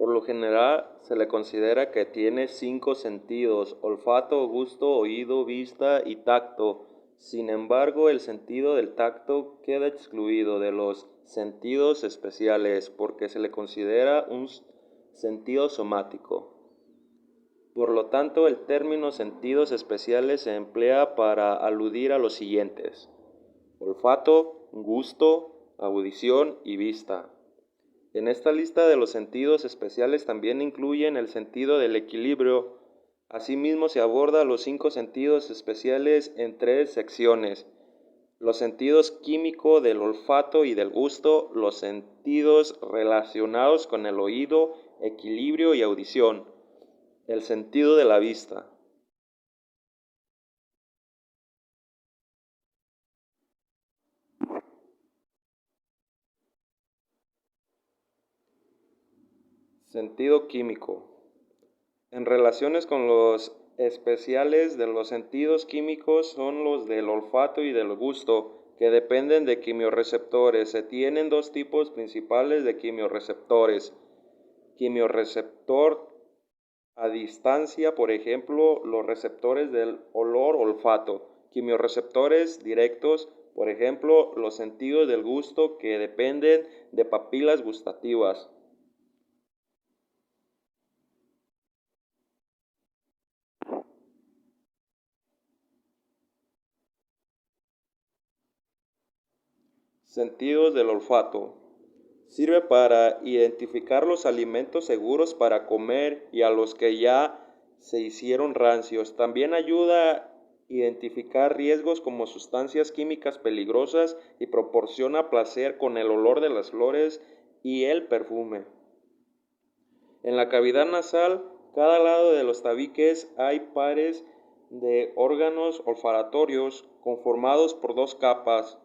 Por lo general se le considera que tiene 5 sentidos: olfato, gusto, oído, vista y tacto. Sin embargo, el sentido del tacto queda excluido de los sentidos especiales porque se le considera un sentido somático. Por lo tanto, el término sentidos especiales se emplea para aludir a los siguientes: olfato, gusto, audición y vista. En esta lista de los sentidos especiales también incluyen el sentido del equilibrio. Asimismo, se aborda los 5 sentidos especiales en 3 secciones: los sentidos químico del olfato y del gusto, los sentidos relacionados con el oído, equilibrio y audición, el sentido de la vista. Sentido químico. En relaciones con los especiales de los sentidos químicos son los del olfato y del gusto, que dependen de quimiorreceptores. Se tienen 2 tipos principales de quimiorreceptores: quimiorreceptor a distancia, por ejemplo, los receptores del olor olfato; quimiorreceptores directos, por ejemplo, los sentidos del gusto, que dependen de papilas gustativas. Sentidos del olfato. Sirve para identificar los alimentos seguros para comer y a los que ya se hicieron rancios. También ayuda a identificar riesgos como sustancias químicas peligrosas y proporciona placer con el olor de las flores y el perfume. En la cavidad nasal, cada lado de los tabiques hay pares de órganos olfatorios conformados por 2 capas.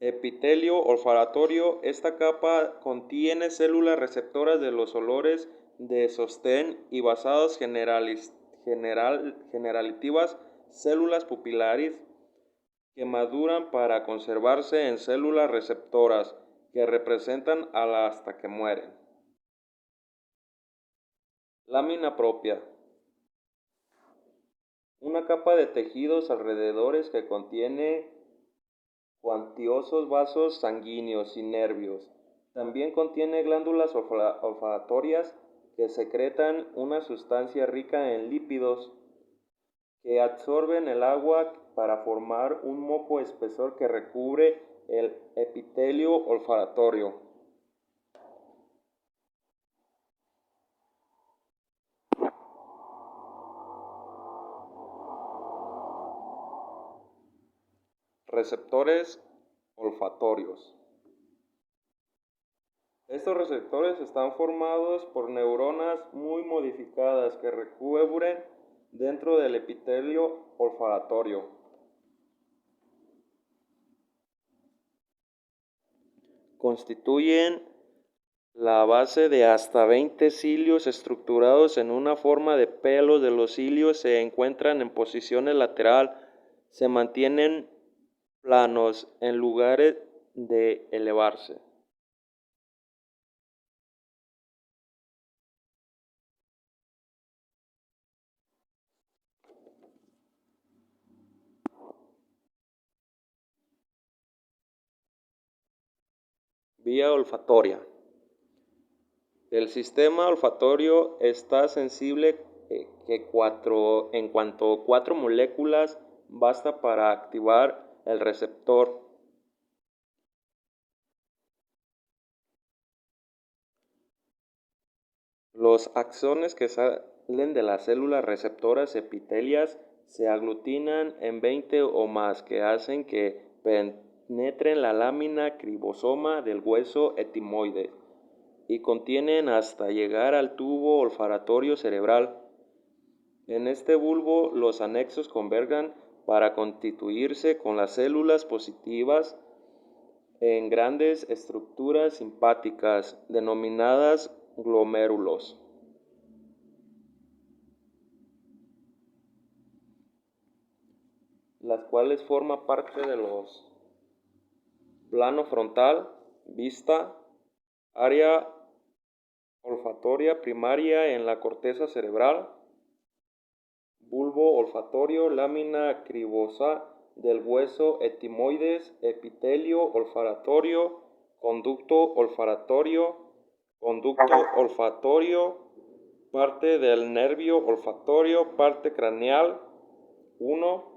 Epitelio olfatorio. Esta capa contiene células receptoras de los olores de sostén y basadas generativas, células pupilares, que maduran para conservarse en células receptoras, que representan hasta que mueren. Lámina propia. Una capa de tejidos alrededores que contiene cuantiosos vasos sanguíneos y nervios. También contiene glándulas olfatorias que secretan una sustancia rica en lípidos que absorben el agua para formar un moco espesor que recubre el epitelio olfatorio. Receptores olfatorios. Estos receptores están formados por neuronas muy modificadas que recubren dentro del epitelio olfatorio. Constituyen la base de hasta 20 cilios estructurados en una forma de pelos. De los cilios se encuentran en posiciones lateral, se mantienen planos en lugar de elevarse. Vía olfatoria. El sistema olfatorio está sensible en cuanto 4 moléculas basta para activar el receptor. Los axones que salen de las células receptoras epiteliales se aglutinan en 20 o más, que hacen que penetren la lámina cribosoma del hueso etimoide y contienen hasta llegar al tubo olfatorio cerebral. En este bulbo los anexos convergen para constituirse con las células positivas en grandes estructuras simpáticas denominadas glomérulos, las cuales forman parte de los plano frontal, vista, área olfatoria primaria en la corteza cerebral, bulbo olfatorio, lámina cribosa del hueso etimoides, epitelio olfatorio, conducto olfatorio, parte del nervio olfatorio, parte craneal. 1.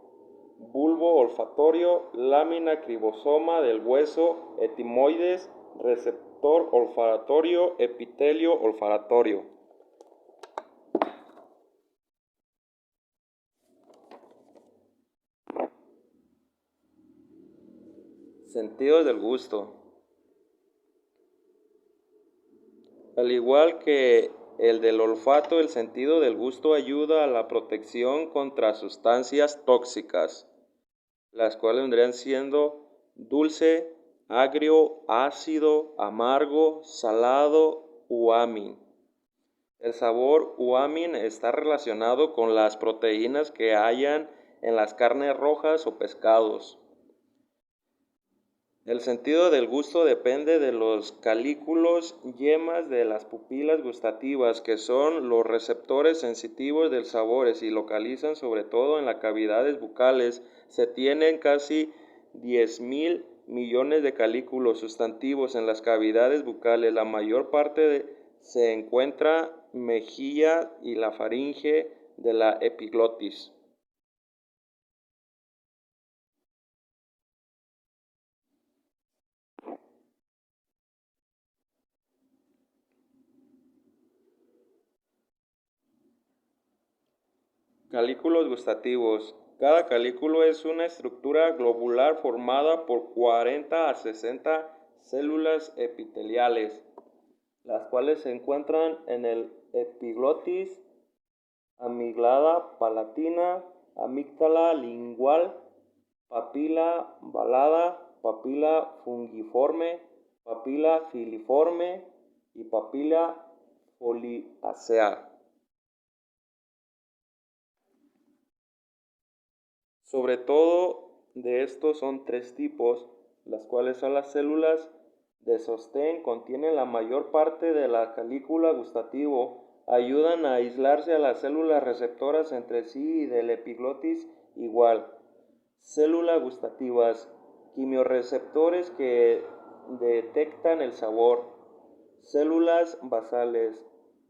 Bulbo olfatorio, lámina cribosoma del hueso etimoides, receptor olfatorio, epitelio olfatorio. Sentidos del gusto. Al igual que el del olfato, el sentido del gusto ayuda a la protección contra sustancias tóxicas, las cuales vendrían siendo dulce, agrio, ácido, amargo, salado, umami. El sabor umami está relacionado con las proteínas que hayan en las carnes rojas o pescados. El sentido del gusto depende de los calículos yemas de las pupilas gustativas, que son los receptores sensitivos del sabor y localizan sobre todo en las cavidades bucales. Se tienen casi 10.000 millones de calículos sustantivos en las cavidades bucales. La mayor parte se encuentra mejilla y la faringe de la epiglotis. Calículos gustativos. Cada calículo es una estructura globular formada por 40 a 60 células epiteliales, las cuales se encuentran en el epiglotis, amígdala palatina, amígdala lingual, papila valada, papila fungiforme, papila filiforme y papila foliácea. Sobre todo de estos son tres tipos, las cuales son las células de sostén, contienen la mayor parte de la calícula gustativo, ayudan a aislarse a las células receptoras entre sí y del epiglotis igual. Células gustativas, quimiorreceptores que detectan el sabor. Células basales,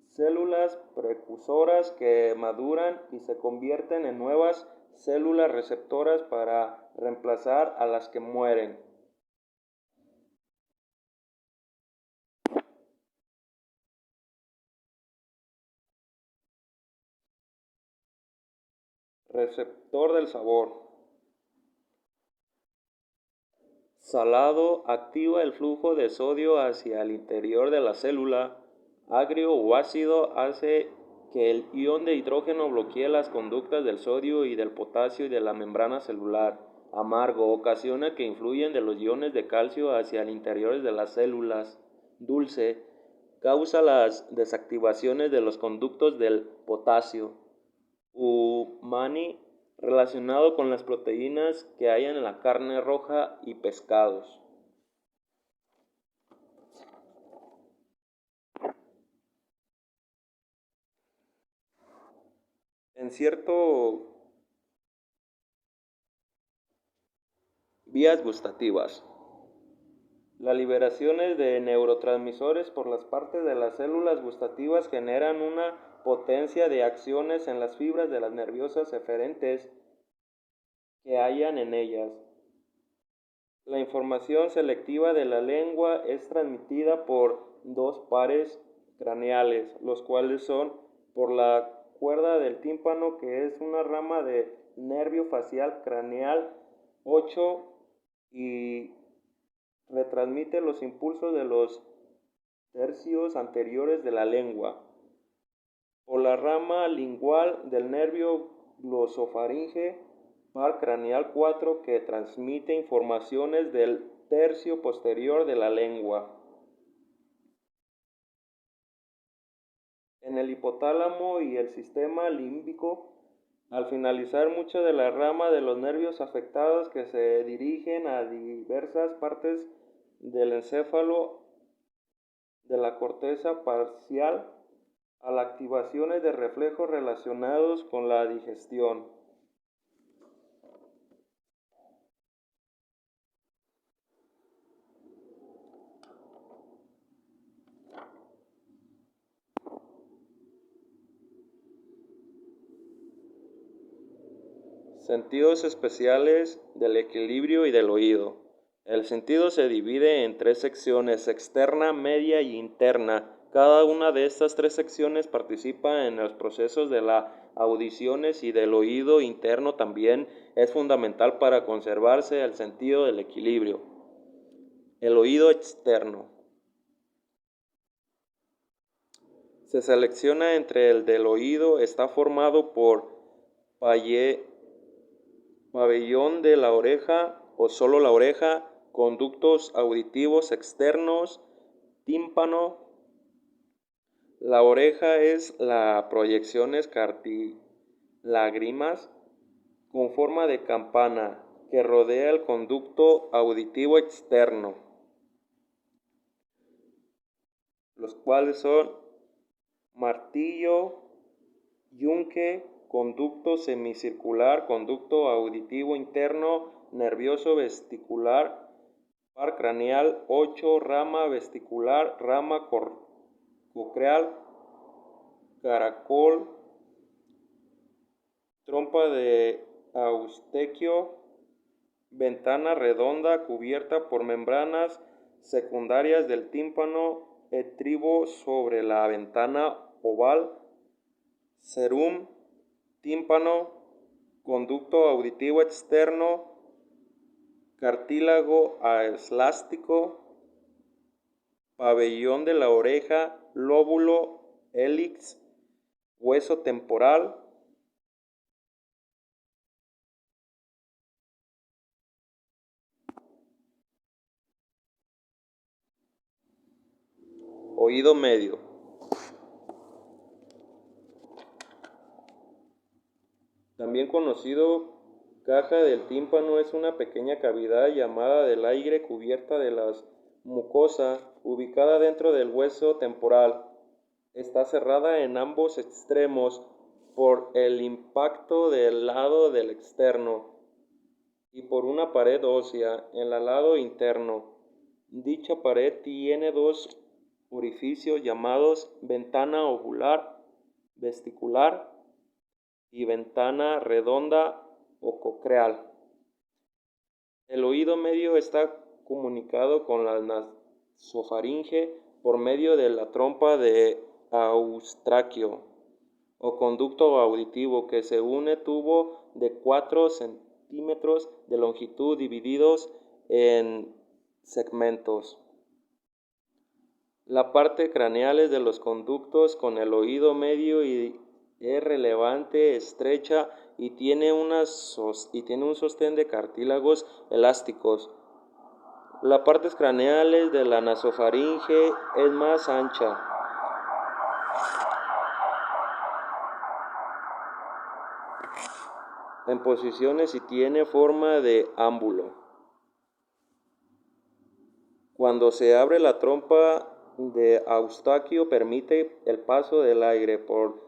células precursoras que maduran y se convierten en nuevas células receptoras para reemplazar a las que mueren. Receptor del sabor. Salado activa el flujo de sodio hacia el interior de la célula. Agrio o ácido hace que el ion de hidrógeno bloquee las conductas del sodio y del potasio y de la membrana celular. Amargo ocasiona que influyen de los iones de calcio hacia el interior de las células. Dulce causa las desactivaciones de los conductos del potasio. Umami relacionado con las proteínas que hayan en la carne roja y pescados. En cierto vías gustativas. Las liberaciones de neurotransmisores por las partes de las células gustativas generan una potencia de acciones en las fibras de las nerviosas eferentes que hayan en ellas. La información selectiva de la lengua es transmitida por dos pares craneales, los cuales son por la cuerda del tímpano, que es una rama de nervio facial craneal 8 y retransmite los impulsos de los tercios anteriores de la lengua, por la rama lingual del nervio glosofaringe, par craneal 4, que transmite informaciones del tercio posterior de la lengua. En el hipotálamo y el sistema límbico, al finalizar muchas de la rama de los nervios afectados que se dirigen a diversas partes del encéfalo, de la corteza parcial a las activaciones de reflejos relacionados con la digestión. Sentidos especiales del equilibrio y del oído. El sentido se divide en tres secciones: externa, media y interna. Cada una de estas tres secciones participa en los procesos de la audiciones, y del oído interno también es fundamental para conservarse el sentido del equilibrio. El oído externo. Se selecciona entre el del oído. Está formado por pabellón de la oreja o solo la oreja, conductos auditivos externos, tímpano. La oreja es la proyecciones cartilagrimas con forma de campana que rodea el conducto auditivo externo, los cuales son martillo, yunque, conducto semicircular, conducto auditivo interno, nervioso vestibular, par craneal, 8, rama vestibular, rama coclear, caracol, trompa de Eustaquio, ventana redonda cubierta por membranas secundarias del tímpano, estribo sobre la ventana oval, cerum, tímpano, conducto auditivo externo, cartílago eslástico, pabellón de la oreja, lóbulo, hélix, hueso temporal. Oído medio. También conocido caja del tímpano, es una pequeña cavidad llamada del aire cubierta de la mucosa, ubicada dentro del hueso temporal. Está cerrada en ambos extremos por el impacto del lado del externo y por una pared ósea en el lado interno. Dicha pared tiene dos orificios llamados ventana ovular vestibular y ventana redonda o coclear. El oído medio está comunicado con la nasofaringe por medio de la trompa de Eustaquio o conducto auditivo, que se une tubo de 4 centímetros de longitud divididos en segmentos. La parte craneal de los conductos con el oído medio es relevante, estrecha y tiene un sostén de cartílagos elásticos. La parte craneal de la nasofaringe es más ancha. En posiciones y tiene forma de ámbulo. Cuando se abre la trompa de Eustaquio permite el paso del aire por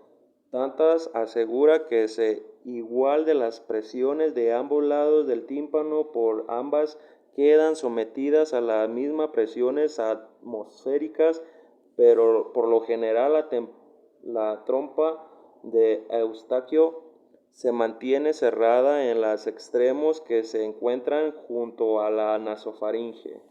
tantas, asegura que es igual de las presiones de ambos lados del tímpano por ambas quedan sometidas a las mismas presiones atmosféricas, pero por lo general la trompa de Eustaquio se mantiene cerrada en los extremos que se encuentran junto a la nasofaringe.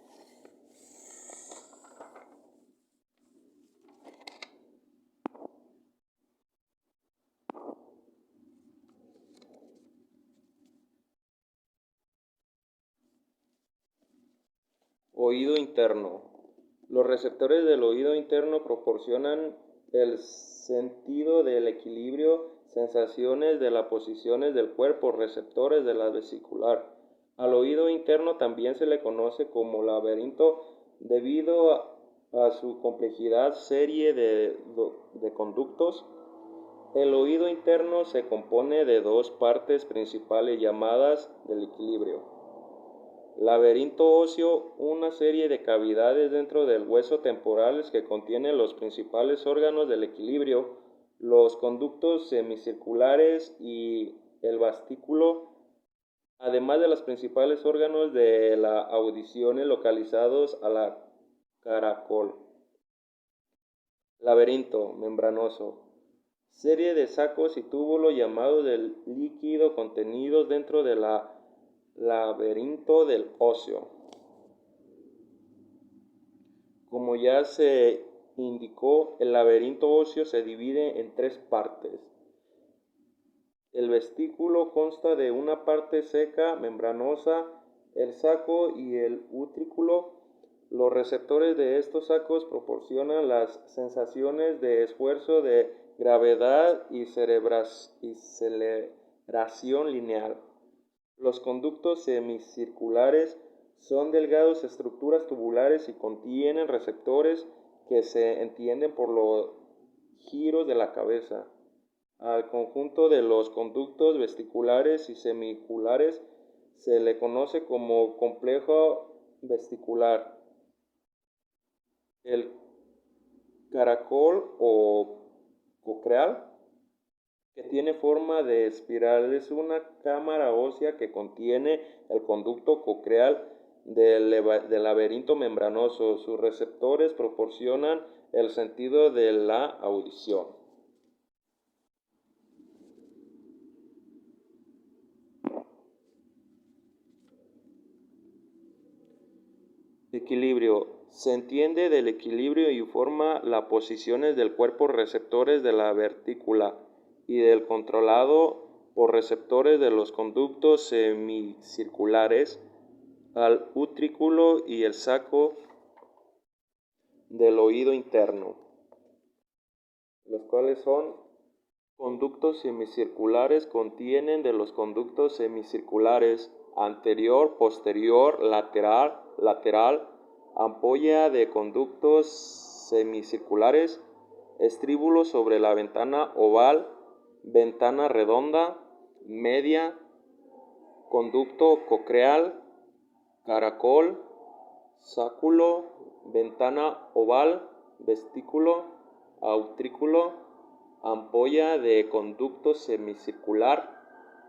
Oído interno. Los receptores del oído interno proporcionan el sentido del equilibrio, sensaciones de las posiciones del cuerpo, receptores de la vesicular. Al oído interno también se le conoce como laberinto debido a su complejidad serie de conductos. El oído interno se compone de dos partes principales llamadas del equilibrio. Laberinto óseo, una serie de cavidades dentro del hueso temporales que contienen los principales órganos del equilibrio, los conductos semicirculares y el vastículo, además de los principales órganos de la audición localizados a la caracol. Laberinto membranoso. Serie de sacos y túbulos llamados del líquido contenidos dentro del laberinto del óseo. Como ya se indicó, el laberinto óseo se divide en tres partes. El vestículo consta de una parte seca, membranosa, el saco y el utrículo. Los receptores de estos sacos proporcionan las sensaciones de esfuerzo, de gravedad y celebración lineal. Los conductos semicirculares son delgadas estructuras tubulares y contienen receptores que se entienden por los giros de la cabeza. Al conjunto de los conductos vesticulares y semicirculares se le conoce como complejo vesticular. El caracol o coclear, que tiene forma de espiral, es una cámara ósea que contiene el conducto coclear del laberinto membranoso. Sus receptores proporcionan el sentido de la audición. Equilibrio. Se entiende del equilibrio y forma las posiciones del cuerpo receptores de la vesícula y del controlado por receptores de los conductos semicirculares al utrículo y el saco del oído interno, los cuales son conductos semicirculares. Contienen de los conductos semicirculares anterior, posterior, lateral, ampolla de conductos semicirculares, estríbulo sobre la ventana oval, ventana redonda, media, conducto coclear, caracol, sáculo, ventana oval, vestículo, utrículo, ampolla de conducto semicircular.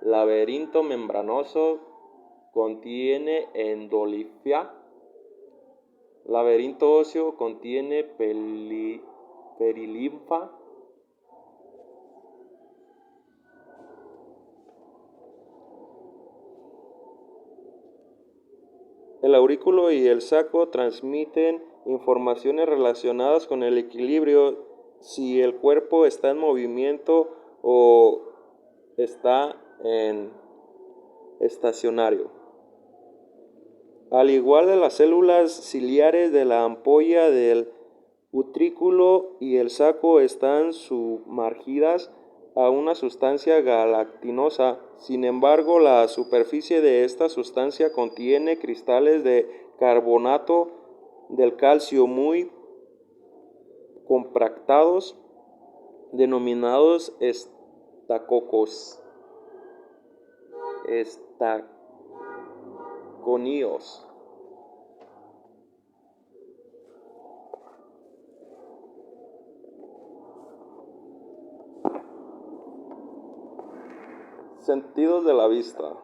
Laberinto membranoso contiene endolifa. Laberinto óseo contiene perilinfa. El aurículo y el saco transmiten informaciones relacionadas con el equilibrio, si el cuerpo está en movimiento o está en estacionario. Al igual que las células ciliares de la ampolla del utrículo y el saco están sumergidas a una sustancia gelatinosa. Sin embargo, la superficie de esta sustancia contiene cristales de carbonato del calcio muy compactados, denominados estacocos, estaconios. Sentidos de la vista.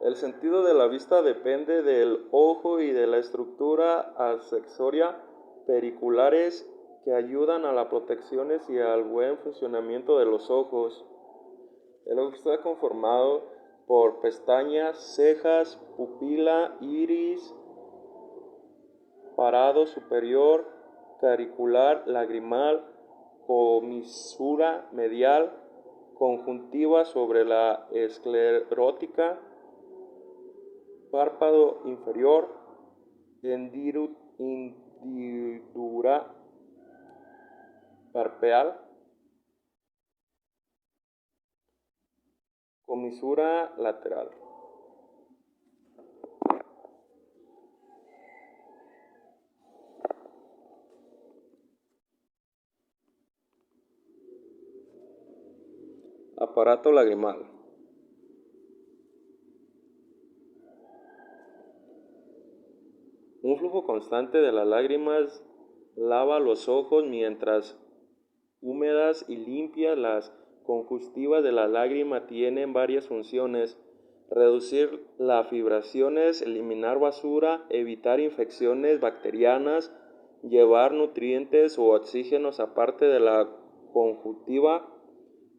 El sentido de la vista depende del ojo y de la estructura accesoria periculares que ayudan a las protecciones y al buen funcionamiento de los ojos. El ojo está conformado por pestañas, cejas, pupila, iris, parado superior, caricular, lagrimal, comisura medial, conjuntiva sobre la esclerótica, párpado inferior, hendidura parpadeal, comisura lateral. Aparato lagrimal. Un flujo constante de las lágrimas lava los ojos mientras húmedas y limpias. Las conjuntivas de la lágrima tienen varias funciones: reducir las fibraciones, eliminar basura, evitar infecciones bacterianas, llevar nutrientes o oxígenos aparte de la conjuntiva.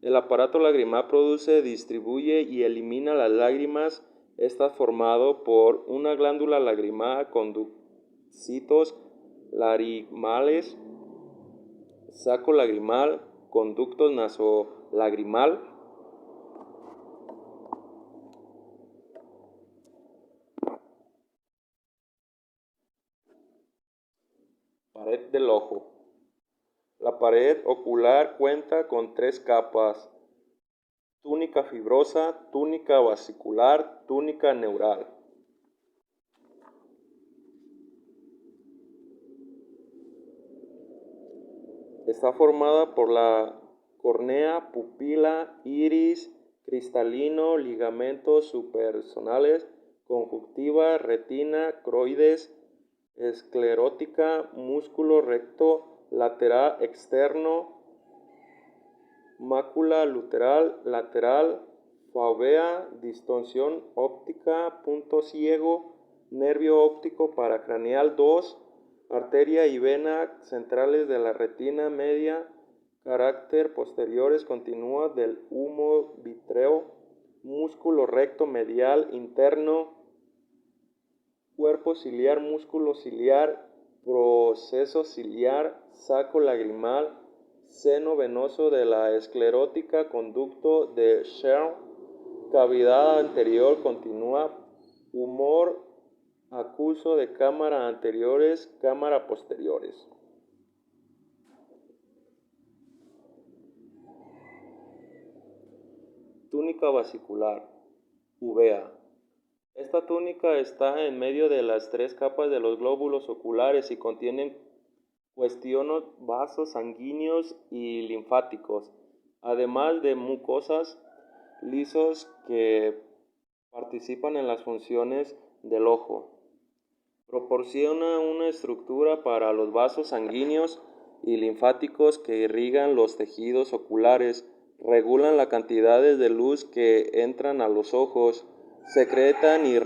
El aparato lagrimal produce, distribuye y elimina las lágrimas. Está formado por una glándula lagrimal, conductos lagrimales, saco lagrimal, conducto nasolagrimal. Pared del ojo. La pared ocular cuenta con tres capas: túnica fibrosa, túnica vasicular, túnica neural. Está formada por la córnea, pupila, iris cristalino, ligamentos suprarrenales, conjuntiva, retina, coroides, esclerótica, músculo recto lateral externo, mácula lateral, fovea, distorsión óptica, punto ciego, nervio óptico paracraneal 2, arteria y vena centrales de la retina media, carácter posteriores continua del humo vítreo, músculo recto medial interno, cuerpo ciliar, músculo ciliar, proceso ciliar, saco lagrimal, seno venoso de la esclerótica, conducto de Schell, cavidad anterior continua, humor acuoso de cámara anteriores, cámara posteriores. Túnica vasicular, uvea. Esta túnica está en medio de las tres capas de los glóbulos oculares y contiene cuestionos vasos sanguíneos y linfáticos, además de mucosas lisos que participan en las funciones del ojo. Proporciona una estructura para los vasos sanguíneos y linfáticos que irrigan los tejidos oculares, regulan las cantidades de luz que entran a los ojos, secretan y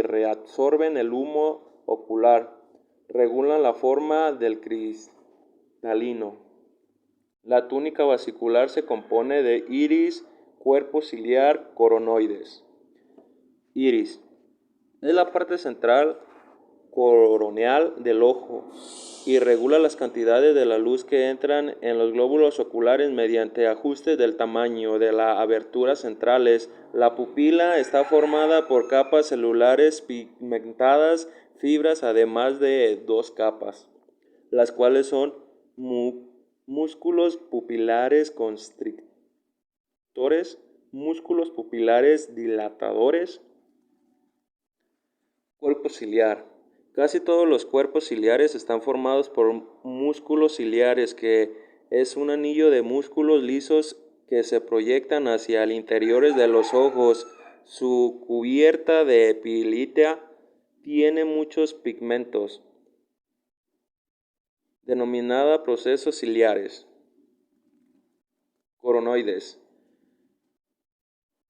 reabsorben el humo ocular, regulan la forma del cristalino. La túnica vasicular se compone de iris, cuerpo ciliar, coronoides. Iris es la parte central coroneal del ojo y regula las cantidades de la luz que entran en los glóbulos oculares mediante ajustes del tamaño de las aberturas centrales. La pupila está formada por capas celulares pigmentadas, fibras, además de dos capas, las cuales son músculos pupilares constrictores, músculos pupilares dilatadores. Cuerpo ciliar. Casi todos los cuerpos ciliares están formados por músculos ciliares, que es un anillo de músculos lisos que se proyectan hacia el interior de los ojos. Su cubierta de epítelis tiene muchos pigmentos, denominada procesos ciliares. Coronoides.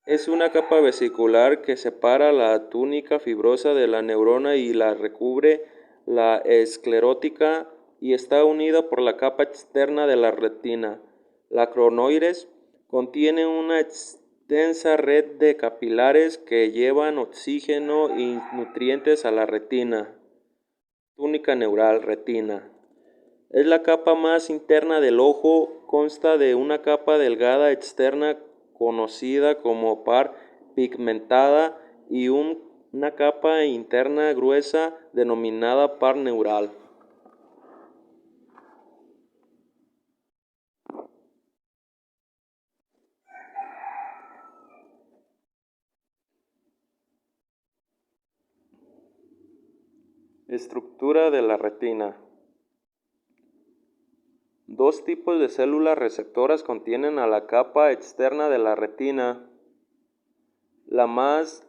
Es una capa vesicular que separa la túnica fibrosa de la neurona y la recubre la esclerótica y está unida por la capa externa de la retina. La coronoides contiene una extensa red de capilares que llevan oxígeno y nutrientes a la retina. Túnica neural, retina. Es la capa más interna del ojo, consta de una capa delgada externa conocida como par pigmentada y una capa interna gruesa denominada par neural. Estructura de la retina. Dos tipos de células receptoras contienen a la capa externa de la retina. La más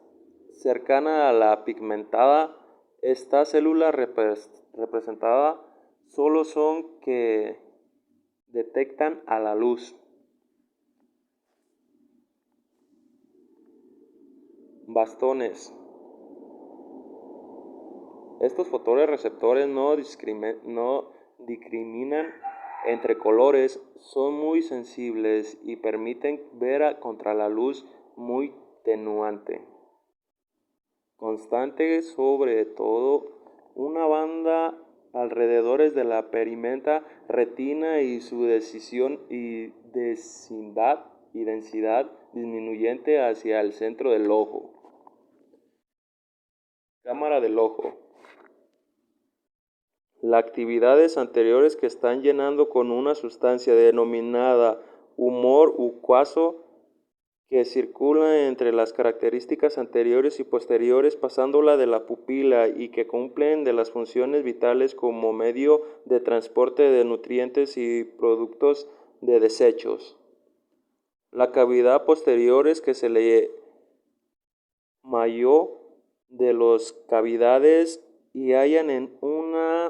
cercana a la pigmentada Esta célula representada solo son que detectan a la luz. Bastones. Estos fotorreceptores no discriminan entre colores, son muy sensibles y permiten ver contra la luz muy tenuante. Constante sobre todo una banda alrededor de la perimenta retina y su densidad disminuyente hacia el centro del ojo. Cámara del ojo. Las actividades anteriores que están llenando con una sustancia denominada humor ucuoso que circula entre las características anteriores y posteriores pasándola de la pupila y que cumplen de las funciones vitales como medio de transporte de nutrientes y productos de desechos. La cavidad posterior es que se le mayor de las cavidades y hallan en una